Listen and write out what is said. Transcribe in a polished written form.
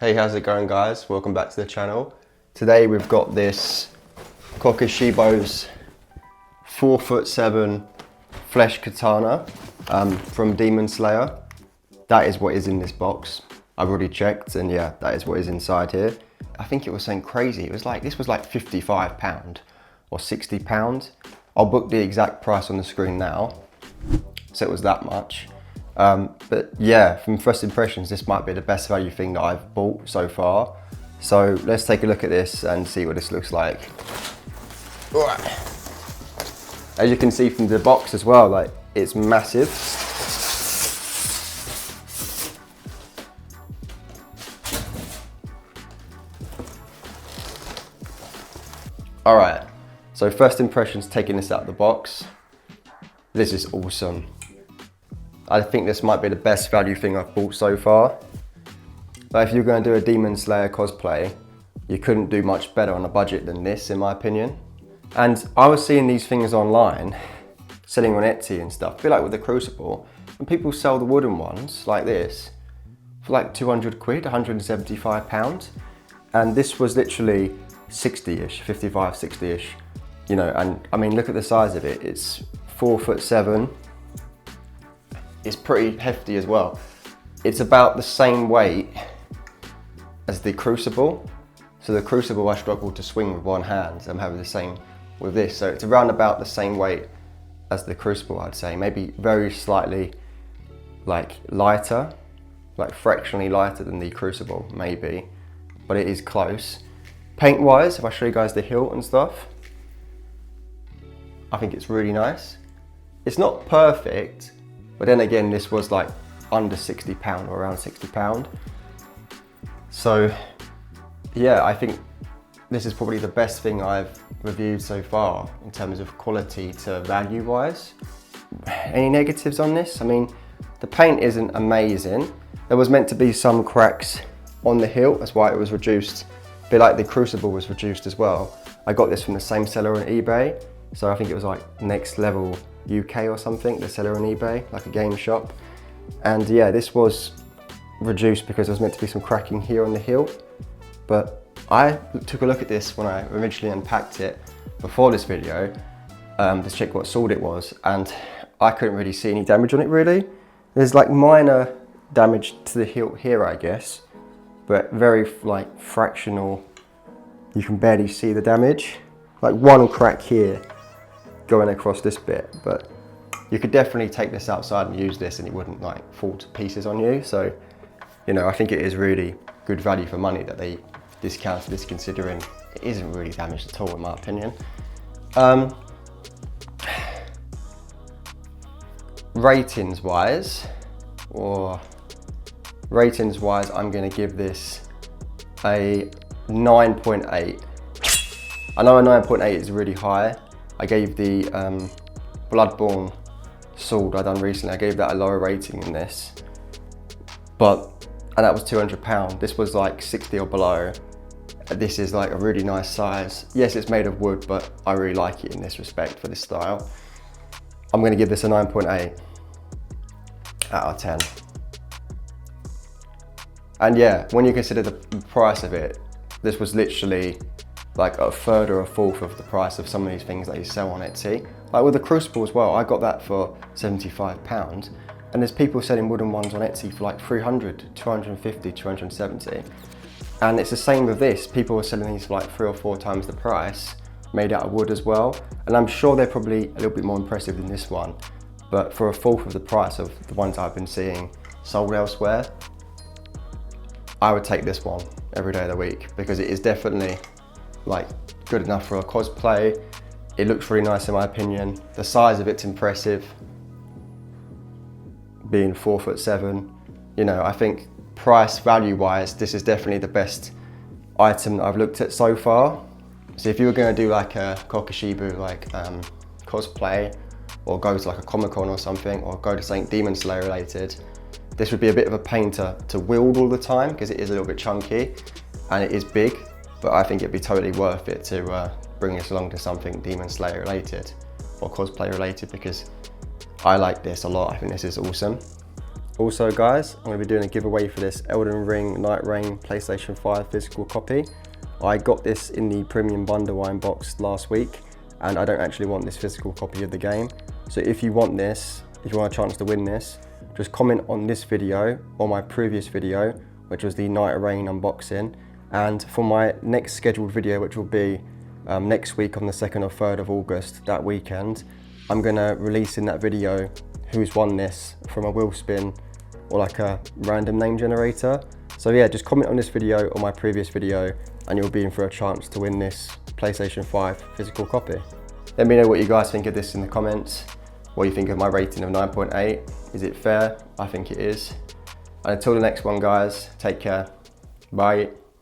Hey, how's it going guys? Welcome back to the channel. Today we've got this Kokushibo's 4'7" flesh katana from Demon Slayer. That is what is in this box. I've already checked and yeah, that is what is inside here. I think it was saying crazy. It was like, this was like £55 or £60. I'll book the exact price on the screen now. So it was that much. But yeah, from first impressions, this might be the best value thing that I've bought so far. So let's take a look at this and see what this looks like. As you can see from the box as well, like it's massive. All right, so first impressions taking this out of the box. This is awesome. I think this might be the best value thing I've bought so far. But if you're going to do a Demon Slayer cosplay, you couldn't do much better on a budget than this, in my opinion. And I was seeing these things online, selling on Etsy and stuff, a bit like with the Crucible, and people sell the wooden ones like this for like 200 quid, 175 pounds. And this was literally 60-ish, 55, 60-ish, you know, and I mean, look at the size of it. It's 4'7". It's pretty hefty as well. It's about the same weight as the Crucible. So the Crucible I struggle to swing with one hand. I'm having the same with this. So it's around about the same weight as the Crucible, I'd say. Maybe very slightly like lighter, like fractionally lighter than the Crucible, maybe. But it is close. Paint wise, if I show you guys the hilt and stuff, I think it's really nice. It's not perfect, but then again, this was like under £60 or around £60. So yeah, I think this is probably the best thing I've reviewed so far in terms of quality to value wise. Any negatives on this? I mean, the paint isn't amazing. There was meant to be some cracks on the hilt, that's why it was reduced. A bit like the Crucible was reduced as well. I got this from the same seller on eBay. So I think it was like Next Level UK or something, the seller on eBay, like a game shop. And yeah, this was reduced because there was meant to be some cracking here on the hilt. But I took a look at this when I originally unpacked it before this video to check what sword it was, and I couldn't really see any damage on it really. There's like minor damage to the hilt here, I guess, but very like fractional. You can barely see the damage. Like one crack here going across this bit, but you could definitely take this outside and use this and it wouldn't like fall to pieces on you. So, you know, I think it is really good value for money that they discounted this, considering it isn't really damaged at all in my opinion. Ratings wise, I'm gonna give this a 9.8. I know a 9.8 is really high. I gave the Bloodborne sword I done recently, I gave that a lower rating than this. And that was £200. This was like 60 or below. This is like a really nice size. Yes, it's made of wood, but I really like it in this respect for this style. I'm gonna give this a 9.8 out of 10. And yeah, when you consider the price of it, this was literally like a third or a fourth of the price of some of these things that you sell on Etsy. Like with the Crucible as well, I got that for £75. And there's people selling wooden ones on Etsy for like 300, 250, 270. And it's the same with this. People are selling these for like 3 or 4 times the price, made out of wood as well. And I'm sure they're probably a little bit more impressive than this one. But for a fourth of the price of the ones I've been seeing sold elsewhere, I would take this one every day of the week, because it is definitely like good enough for a cosplay. It looks really nice in my opinion. The size of it's impressive. Being 4'7", you know, I think price value wise, this is definitely the best item that I've looked at so far. So if you were going to do like a Kokushibo like cosplay, or go to like a Comic-Con or something, or go to something Demon Slayer related, this would be a bit of a pain to wield all the time, because it is a little bit chunky and it is big. But I think it'd be totally worth it to bring this along to something Demon Slayer related or cosplay related, because I like this a lot. I think this is awesome. Also guys, I'm going to be doing a giveaway for this Elden Ring NIGHTREIGN PlayStation 5 physical copy. I got this in the premium bundle I unboxed last week, and I don't actually want this physical copy of the game. So if you want this, if you want a chance to win this, just comment on this video or my previous video, which was the NIGHTREIGN unboxing. And for my next scheduled video, which will be next week on the 2nd or 3rd of August, that weekend, I'm gonna release in that video who's won this from a wheel spin or like a random name generator. So yeah, just comment on this video or my previous video and you'll be in for a chance to win this PlayStation 5 physical copy. Let me know what you guys think of this in the comments. What you think of my rating of 9.8. Is it fair? I think it is. And until the next one guys, take care. Bye.